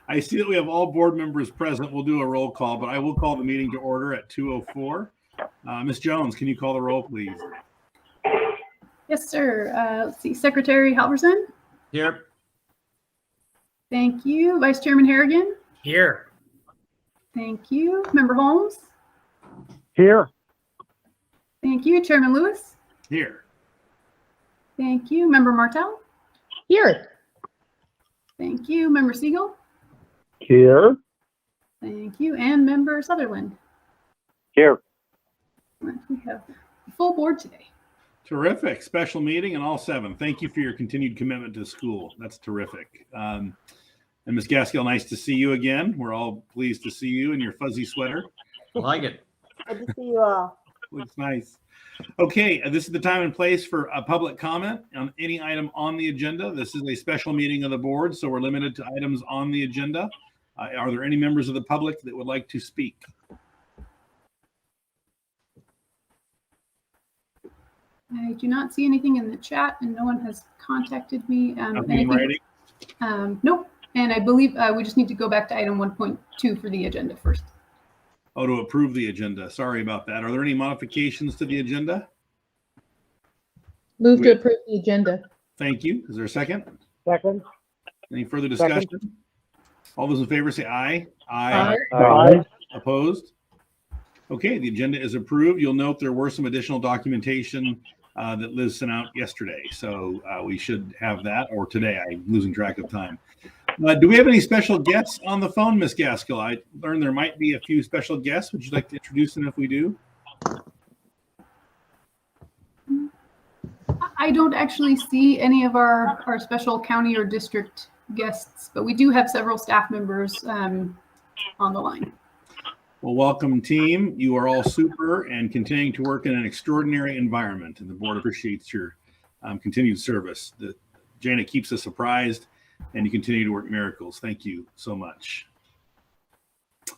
I see that we have all board members present. We'll do a roll call, but I will call the meeting to order at 2:04. Ms. Jones, can you call the roll, please? Yes, sir. Let's see. Secretary Halverson? Here. Thank you. Vice Chairman Harrigan? Here. Thank you. Member Holmes? Here. Thank you. Chairman Lewis? Here. Thank you. Member Martell? Here. Thank you. Member Siegel? Here. Thank you. And Member Sutherland? Here. We have a full board today. Terrific. Special meeting and all 7. Thank you for your continued commitment to school. That's terrific. And Ms. Gaskill, nice to see you again. We're all pleased to see you in your fuzzy sweater. I like it. Good to see you all. Looks nice. Okay, this is the time and place for a public comment on any item on the agenda. This is a special meeting of the board, so we're limited to items on the agenda. Are there any members of the public that would like to speak? I do not see anything in the chat, and no one has contacted me. Nope. And I believe we just need to go back to item 1.2 for the agenda first. Oh, to approve the agenda. Sorry about that. Are there any modifications to the agenda? Move to approve the agenda. Thank you. Is there a second? Second. Any further discussion? Second. All those in favor say aye. Aye. Aye. Opposed? Okay, the agenda is approved. You'll note there were some additional documentation that Liz sent out yesterday. So we should have that, or today. I'm losing track of time. Do we have any special guests on the phone, Ms. Gaskill? I learned there might be a few special guests. Would you like to introduce them if we do? I don't actually see any of our special county or district guests, but we do have several staff members on the line. Well, welcome, team. You are all super and continuing to work in an extraordinary environment, and the board appreciates your continued service. Janet keeps us surprised, and you continue to work miracles. Thank you so much.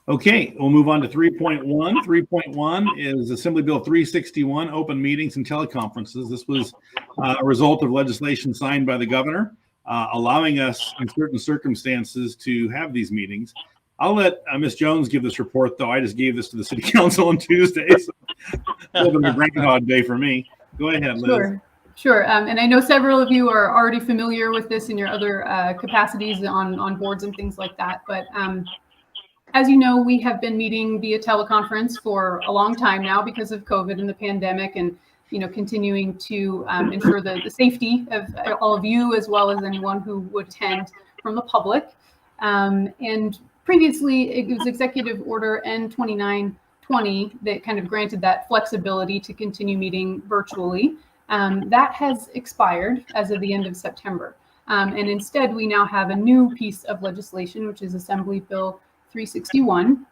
Okay, we'll move on to 3.1. 3.1 is Assembly Bill 361, Open Meetings and Teleconferences. This was a result of legislation signed by the governor, allowing us in certain circumstances to have these meetings. I'll let Ms. Jones give this report, though. I just gave this to the City Council on Tuesday, so a little bit of a Groundhog Day for me. Go ahead, Liz. Sure. And I know several of you are already familiar with this in your other capacities on boards and things like that. But as you know, we have been meeting via teleconference for a long time now because of COVID and the pandemic, and continuing to ensure the safety of all of you as well as anyone who would attend from the public. And previously, it was Executive Order N2920 that kind of granted that flexibility to continue meeting virtually. That has expired as of the end of September. And instead, we now have a new piece of legislation, which is Assembly Bill 361,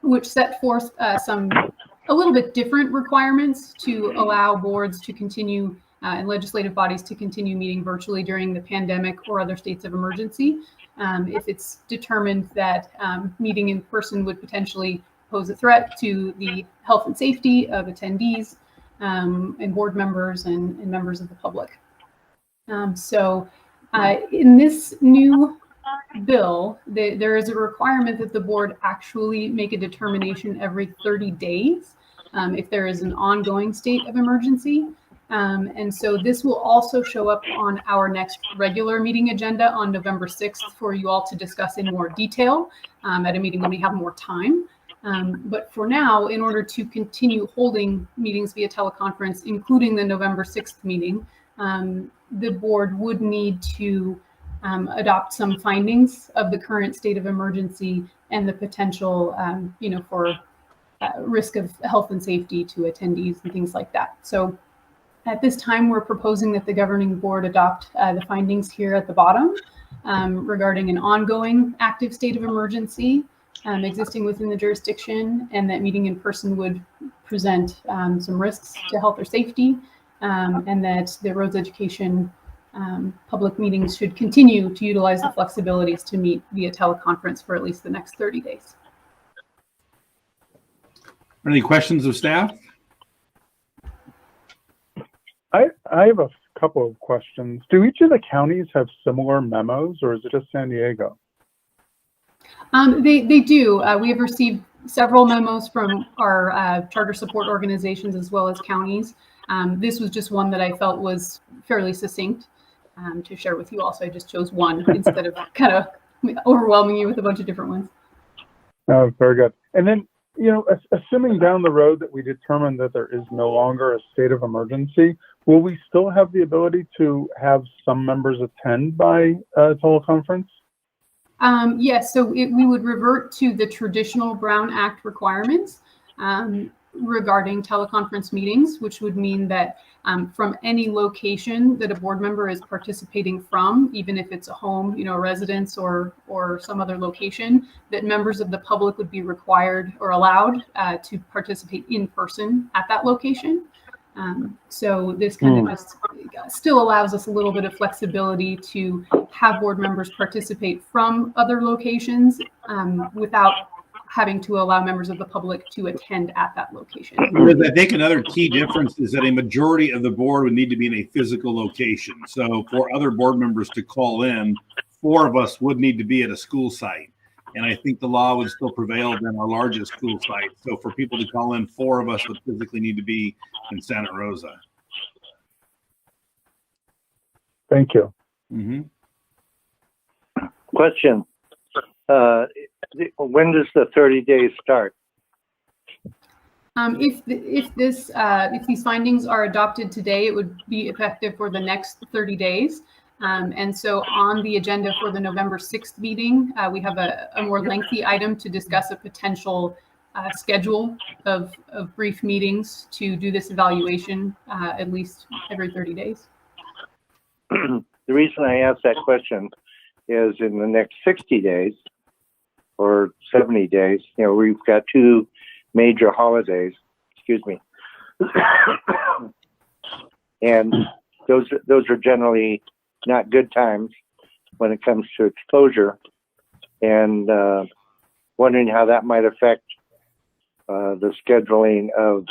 which set forth a little bit different requirements to allow boards to continue and legislative bodies to continue meeting virtually during the pandemic or other states of emergency. If it's determined that meeting in person would potentially pose a threat to the health and safety of attendees and board members and members of the public. So in this new bill, there is a requirement that the board actually make a determination every 30 days if there is an ongoing state of emergency. And so this will also show up on our next regular meeting agenda on November 6th for you all to discuss in more detail at a meeting when we have more time. But for now, in order to continue holding meetings via teleconference, including the November 6th meeting, the board would need to adopt some findings of the current state of emergency and the potential, for risk of health and safety to attendees and things like that. So at this time, we're proposing that the governing board adopt the findings here at the bottom regarding an ongoing active state of emergency existing within the jurisdiction, and that meeting in person would present some risks to health or safety, and that the roads education public meetings should continue to utilize the flexibilities to meet via teleconference for at least the next 30 days. Any questions of staff? I have a couple of questions. Do each of the counties have similar memos, or is it just San Diego? They do. We have received several memos from our charter support organizations as well as counties. This was just one that I felt was fairly succinct to share with you all. So I just chose one instead of kind of overwhelming you with a bunch of different ones. Oh, very good. And then, assuming down the road that we determine that there is no longer a state of emergency, will we still have the ability to have some members attend by teleconference? Yes, so we would revert to the traditional Brown Act requirements regarding teleconference meetings, which would mean that from any location that a board member is participating from, even if it's a home, a residence or some other location, that members of the public would be required or allowed to participate in person at that location. So this kind of just still allows us a little bit of flexibility to have board members participate from other locations without having to allow members of the public to attend at that location. I think another key difference is that a majority of the board would need to be in a physical location. So for other board members to call in, 4 of us would need to be at a school site. And I think the law would still prevail in our largest school site. So for people to call in, 4 of us would physically need to be in Santa Rosa. Thank you. Mm-hmm. Question. When does the 30 days start? If these findings are adopted today, it would be effective for the next 30 days. And so on the agenda for the November 6th meeting, we have a more lengthy item to discuss a potential schedule of brief meetings to do this evaluation at least every 30 days. The reason I asked that question is in the next 60 days or 70 days, we've got 2 major holidays, and those are generally not good times when it comes to exposure, and wondering how that might affect the scheduling of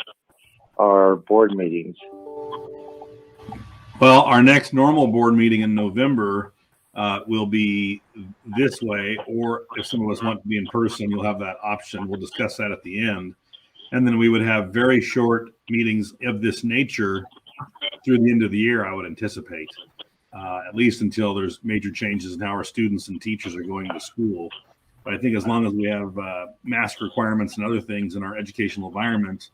our board meetings. Well, our next normal board meeting in November will be this way, or if some of us want to be in person, you'll have that option. We'll discuss that at the end. And then we would have very short meetings of this nature through the end of the year, I would anticipate, at least until there's major changes in how our students and teachers are going to school. But I think as long as we have mask requirements and other things in our educational environment,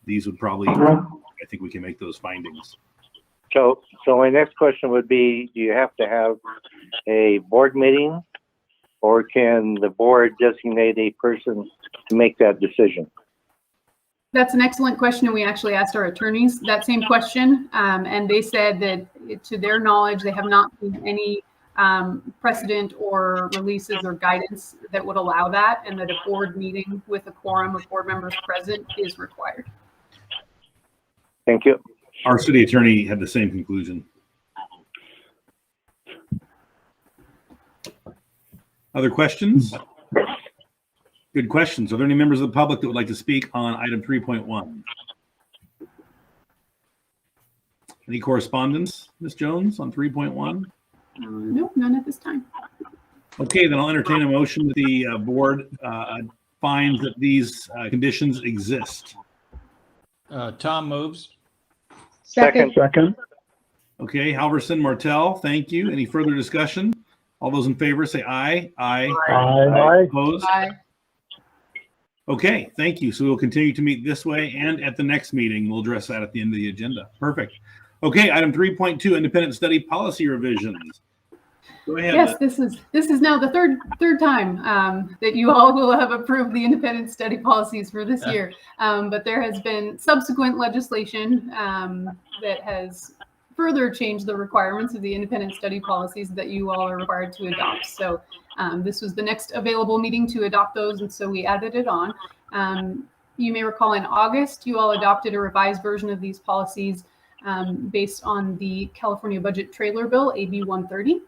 these would probably, I think we can make those findings. So my next question would be, do you have to have a board meeting, or can the board designate a person to make that decision? That's an excellent question, and we actually asked our attorneys that same question, and they said that to their knowledge, they have not seen any precedent or releases or guidance that would allow that, and that a board meeting with a quorum of board members present is required. Thank you. Our city attorney had the same conclusion. Other questions? Good questions. Are there any members of the public that would like to speak on item 3.1? Any correspondence, Ms. Jones, on 3.1? No, none at this time. Okay, then I'll entertain a motion that the board finds that these conditions exist. Tom moves. Second. Second. Okay, Halverson, Martell, thank you. Any further discussion? All those in favor say aye. Aye. Aye. Opposed? Aye. Okay, thank you. So we'll continue to meet this way, and at the next meeting, we'll address that at the end of the agenda. Perfect. Okay, item 3.2, independent study policy revisions. Go ahead. Yes, this is now the third time that you all will have approved the independent study policies for this year. But there has been subsequent legislation that has further changed the requirements of the independent study policies that you all are required to adopt. So this was the next available meeting to adopt those, and so we added it on. You may recall in August, you all adopted a revised version of these policies based on the California Budget Trailer Bill, AB 130.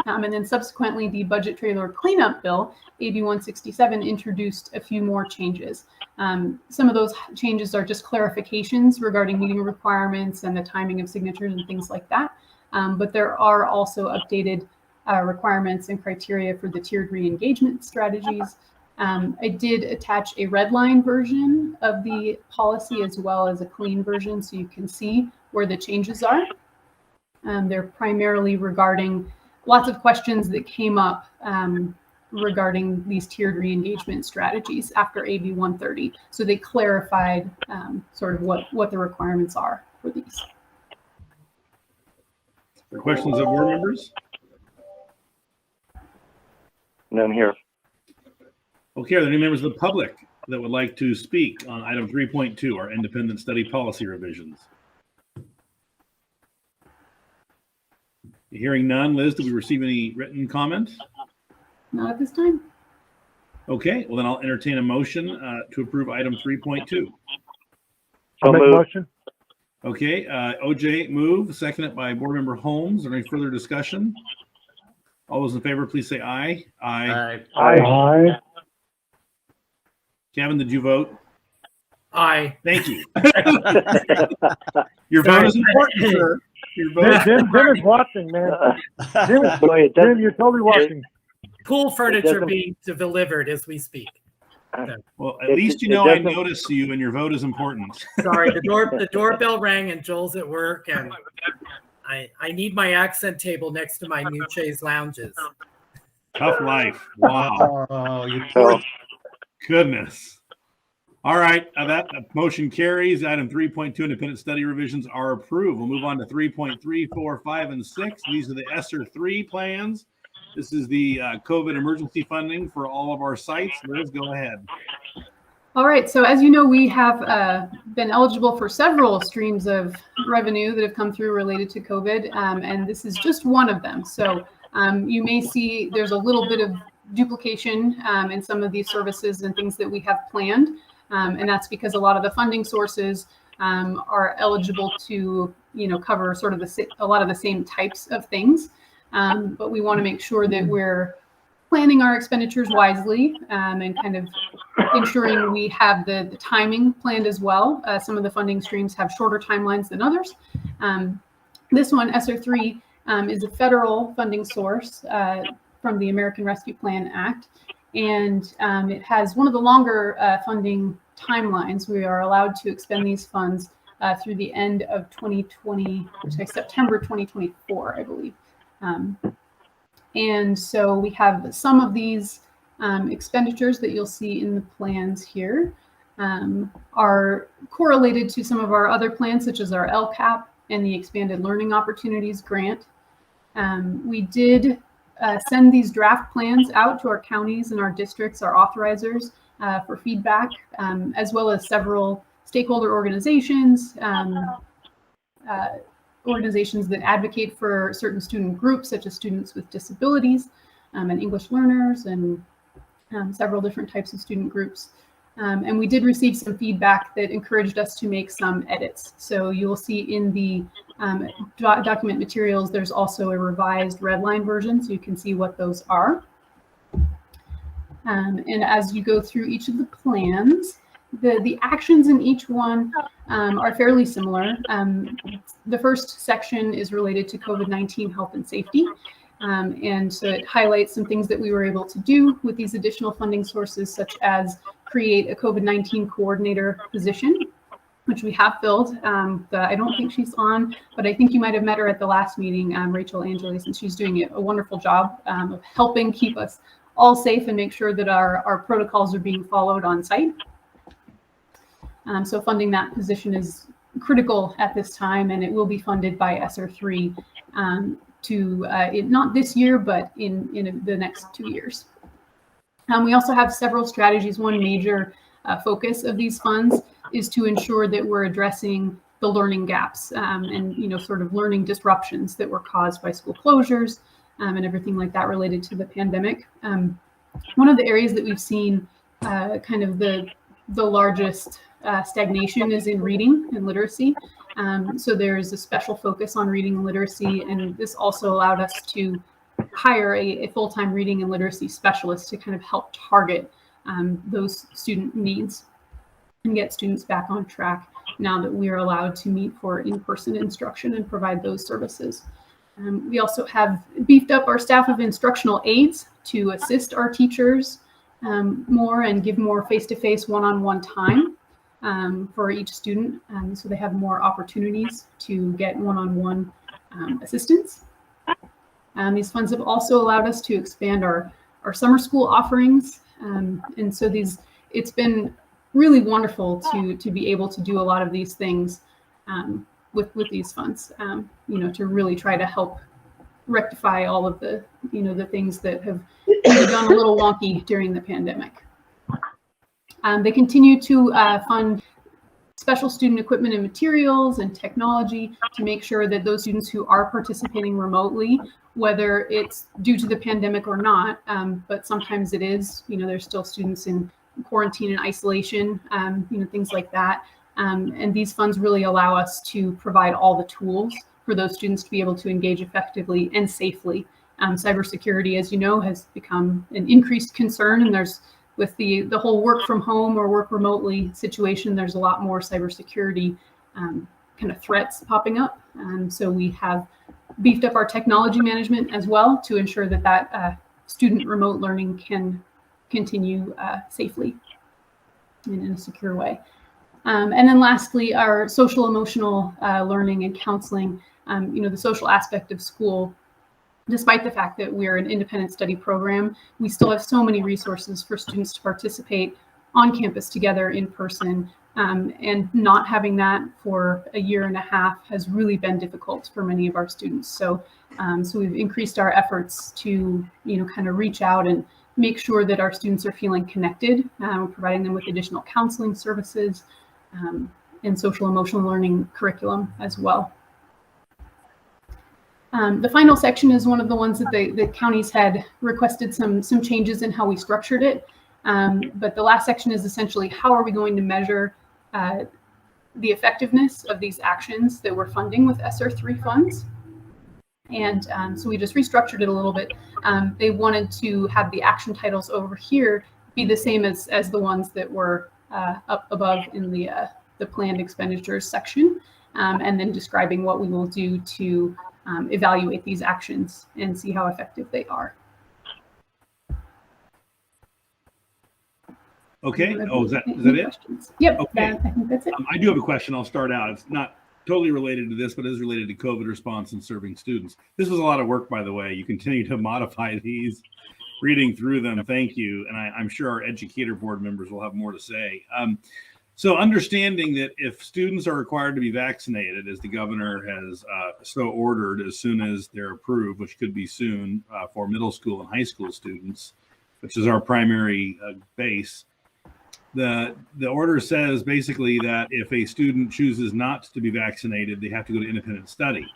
And then subsequently, the Budget Trailer Cleanup Bill, AB 167, introduced a few more changes. Some of those changes are just clarifications regarding meeting requirements and the timing of signatures and things like that. But there are also updated requirements and criteria for the tiered re-engagement strategies. I did attach a red line version of the policy as well as a clean version so you can see where the changes are. They're primarily regarding lots of questions that came up regarding these tiered re-engagement strategies after AB 130. So they clarified sort of what the requirements are for these. Questions of board members? None here. Okay, are there any members of the public that would like to speak on item 3.2, our independent study policy revisions? Hearing none, Liz, did we receive any written comments? Not at this time. Okay, Well, then I'll entertain a motion to approve item 3.2. I'll make a moved. motion. Okay, OJ move, seconded by board member Holmes. Is there any further discussion? All those in favor, please say aye. Aye. Aye. Kevin, did you vote? Aye. Thank you. Your vote is important, sir. Your vote. Jim is watching, man. Jim, Boy, it Jim, doesn't, you're totally watching. Pool furniture doesn't- being delivered as we speak. Well, at It- least you it know I doesn't- noticed you and your vote is important. Sorry, the doorbell rang and Joel's at work, and I need my accent table next to my new chaise lounges. Tough life. Wow. Oh, you so, Goodness. All right, that motion carries. Item 3.2, independent study revisions are approved. We'll move on to 3.3, 4, 5, and 6. These are the ESSER 3 plans. This is the COVID emergency funding for all of our sites. Liz, go ahead. All right, so as you know, we have been eligible for several streams of revenue that have come through related to COVID, and this is just one of them. So you may see there's a little bit of duplication in some of these services and things that we have planned, and that's because a lot of the funding sources are eligible to, cover sort of a lot of the same types of things, but we want to make sure that we're planning our expenditures wisely and kind of ensuring we have the timing planned as well. Some of the funding streams have shorter timelines than others. This one, ESSER 3, is a federal funding source from the American Rescue Plan Act, and it has one of the longer funding timelines. We are allowed to expend these funds through the end of 2020, September 2024, I believe. And so we have some of these expenditures that you'll see in the plans here are correlated to some of our other plans, such as our LCAP and the Expanded Learning Opportunities Grant. We did send these draft plans out to our counties and our districts, our authorizers, for feedback, as well as several stakeholder organizations, organizations that advocate for certain student groups, such as students with disabilities and English learners, and several different types of student groups. And we did receive some feedback that encouraged us to make some edits. So you'll see in the document materials, there's also a revised redline version, so you can see what those are. And as you go through each of the plans, the actions in each one are fairly similar. The first section is related to COVID-19 health and safety. And so it highlights some things that we were able to do with these additional funding sources, such as create a COVID-19 coordinator position, which we have filled. I don't think she's on, but I think you might have met her at the last meeting, Rachel Angeles, and she's doing a wonderful job of helping keep us all safe and make sure that our protocols are being followed on site. So funding that position is critical at this time, and it will be funded by ESSER 3 not this year, but in the next 2 years. We also have several strategies. One major focus of these funds is to ensure that we're addressing the learning gaps and sort of learning disruptions that were caused by school closures and everything like that related to the pandemic. One of the areas that we've seen kind of the largest stagnation is in reading and literacy. So there's a special focus on reading and literacy, and this also allowed us to hire a full-time reading and literacy specialist to kind of help target those student needs and get students back on track now that we are allowed to meet for in-person instruction and provide those services. We also have beefed up our staff of instructional aides to assist our teachers more and give more face-to-face one-on-one time for each student, so they have more opportunities to get one-on-one assistance. These funds have also allowed us to expand our summer school offerings, and so it's been really wonderful to be able to do a lot of these things with these funds, to really try to help rectify all of the things that have gone a little wonky during the pandemic. They continue to fund special student equipment and materials and technology to make sure that those students who are participating remotely, whether it's due to the pandemic or not, but sometimes it is, there's still students in quarantine and isolation, things like that. And these funds really allow us to provide all the tools for those students to be able to engage effectively and safely. Cybersecurity, as you know, has become an increased concern, and with the whole work from home or work remotely situation, there's a lot more cybersecurity kind of threats popping up. So we have beefed up our technology management as well to ensure that student remote learning can continue safely and in a secure way. And then lastly, our social emotional learning and counseling, the social aspect of school. Despite the fact that we're an independent study program, we still have so many resources for students to participate on campus together in person. And not having that for a year and a half has really been difficult for many of our students. So we've increased our efforts to, kind of reach out and make sure that our students are feeling connected, providing them with additional counseling services and social emotional learning curriculum as well. The final section is one of the ones that the counties had requested some changes in how we structured it. But the last section is essentially how are we going to measure the effectiveness of these actions that we're funding with ESSER 3 funds. And so we just restructured it a little bit. They wanted to have the action titles over here be the same as the ones that were up above in the planned expenditures section, and then describing what we will do to evaluate these actions and see how effective they are. Okay. Oh, is that it? Questions? Yep. Okay. I think that's it. I do have a question. I'll start out. It's not totally related to this, but it is related to COVID response and serving students. This was a lot of work, by the way. You continue to modify these, reading through them. Thank you. And I'm sure our educator board members will have more to say. So understanding that if students are required to be vaccinated, as the governor has so ordered as soon as they're approved, which could be soon for middle school and high school students, which is our primary base, the order says basically that if a student chooses not to be vaccinated, they have to go to independent study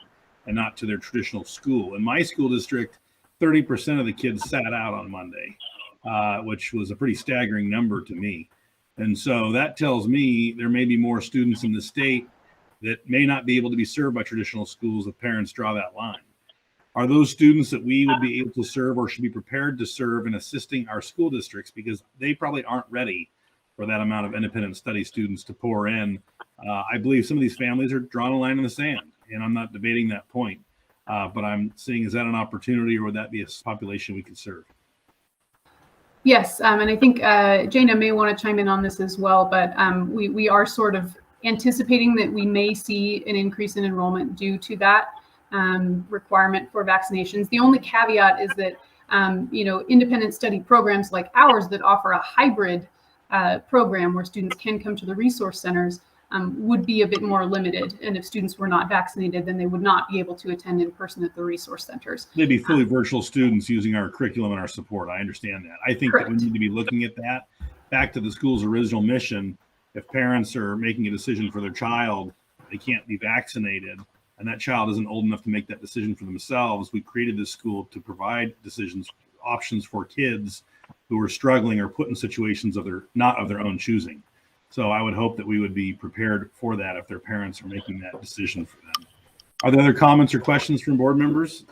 and not to their traditional school. In my school district, 30% of the kids sat out on Monday, which was a pretty staggering number to me. And so that tells me there may be more students in the state that may not be able to be served by traditional schools if parents draw that line. Are those students that we would be able to serve or should be prepared to serve in assisting our school districts, because they probably aren't ready for that amount of independent study students to pour in? I believe some of these families are drawing a line in the sand, and I'm not debating that point, but I'm seeing, is that an opportunity, or would that be a population we could serve? Yes, and I think Jana may want to chime in on this as well, but we are sort of anticipating that we may see an increase in enrollment due to that requirement for vaccinations. The only caveat is that independent study programs like ours that offer a hybrid program where students can come to the resource centers would be a bit more limited. And if students were not vaccinated, then they would not be able to attend in person at the resource centers. They'd be fully virtual students using our curriculum and our support. I understand that. I think that we need to be looking at that. Back to the school's original mission, if parents are making a decision for their child, they can't be vaccinated, and that child isn't old enough to make that decision for themselves. We created this school to provide options for kids who are struggling or put in situations not of their own choosing. So I would hope that we would be prepared for that if their parents are making that decision for them. Are there other comments or questions from board members?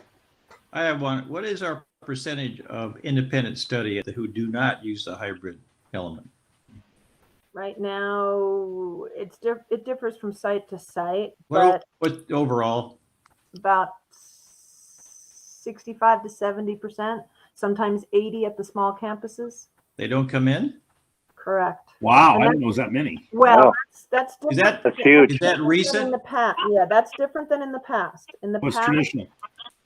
I have one. What is our percentage of independent study who do not use the hybrid element? Right now, it differs from site to site, What but overall? about 65 to 70%, sometimes 80 at the small campuses. They don't come in? Correct. Wow, And I didn't know it was that many. Well, Wow. that's Is different. That's huge. Is that than in recent? the past? Yeah, that's different than in the past. In the What's past, traditional?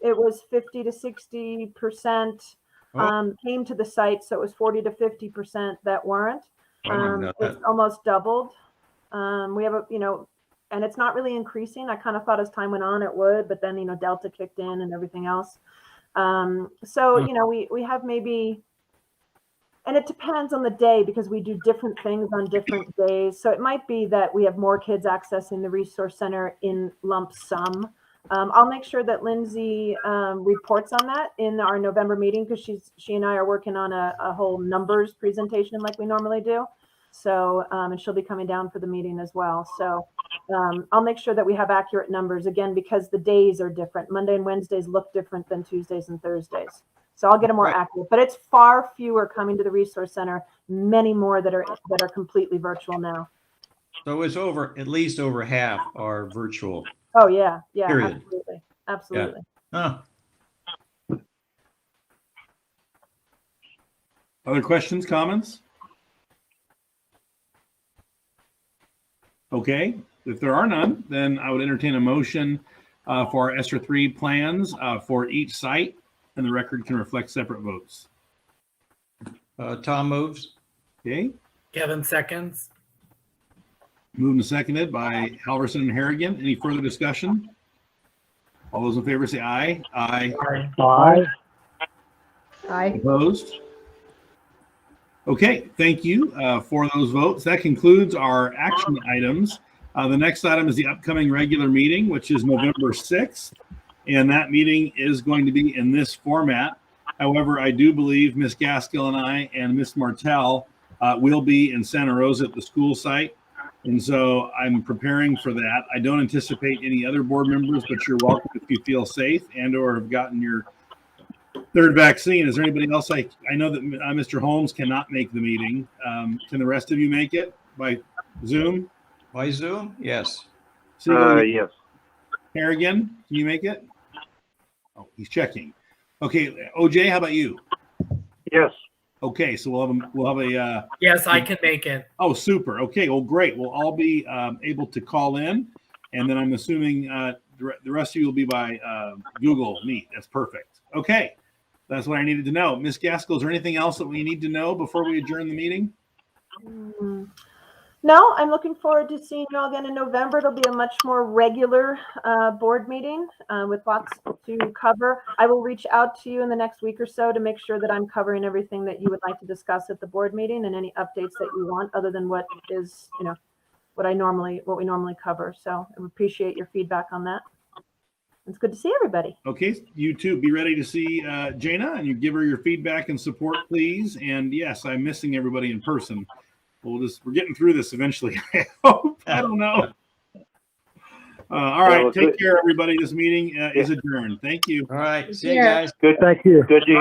it was 50 to 60% Oh. came to the site, so it was 40 to 50% that weren't. I didn't know It's that. almost doubled. We have and it's not really increasing. I kind of thought as time went on it would, but then Delta kicked in and everything else. So we have maybe, and it depends on the day because we do different things on different days. So it might be that we have more kids accessing the resource center in lump sum. I'll make sure that Lindsay reports on that in our November meeting because she and I are working on a whole numbers presentation like we normally do. So and she'll be coming down for the meeting as well. So I'll make sure that we have accurate numbers again because the days are different. Monday and Wednesdays look different than Tuesdays and Thursdays. So I'll get them more Right. accurate. But it's far fewer coming to the resource center. Many more that are completely virtual now. So it's at least over half are virtual. Oh yeah, Period. absolutely. Huh. Other questions, comments? Okay, if there are none, then I would entertain a motion for our ESER 3 plans for each site, and the record can reflect separate votes. Tom moves. Okay, Kevin seconds. moved and seconded by Halverson and Harrigan. Any further discussion? All those in favor say aye. Aye. Aye. Aye. Opposed? Okay, thank you for those votes. That concludes our action items. The next item is the upcoming regular meeting, which is November 6th. And that meeting is going to be in this format. However, I do believe Ms. Gaskill and I and Ms. Martell will be in Santa Rosa at the school site. And so I'm preparing for that. I don't anticipate any other board members, but you're welcome if you feel safe and or have gotten your third vaccine. Is there anybody else? I know that Mr. Holmes cannot make the meeting. Can the rest of you make it by Zoom? By Zoom? Yes. Yes. Harrigan, can you make it? Oh, he's checking. Okay, OJ, how about you? Yes. Okay, so we'll have a Yes, I can make it. oh, super. Okay, well, great. We'll all be able to call in, and then I'm assuming the rest of you will be by Google Meet. That's perfect. Okay, that's what I needed to know. Ms. Gaskell, is there anything else that we need to know before we adjourn the meeting? No, I'm looking forward to seeing you all again in November. It'll be a much more regular board meeting with lots to cover. I will reach out to you in the next week or so to make sure that I'm covering everything that you would like to discuss at the board meeting and any updates that you want other than what is, what we normally cover. So I appreciate your feedback on that. It's good to see everybody. Okay, you too. Be ready to see Jana, and you give her your feedback and support, please. And yes, I'm missing everybody in person. We're getting through this eventually. I hope. I don't know. All right, take care, everybody. This meeting is adjourned. Thank you. All right. See you guys. Good. Thank you. Good to hear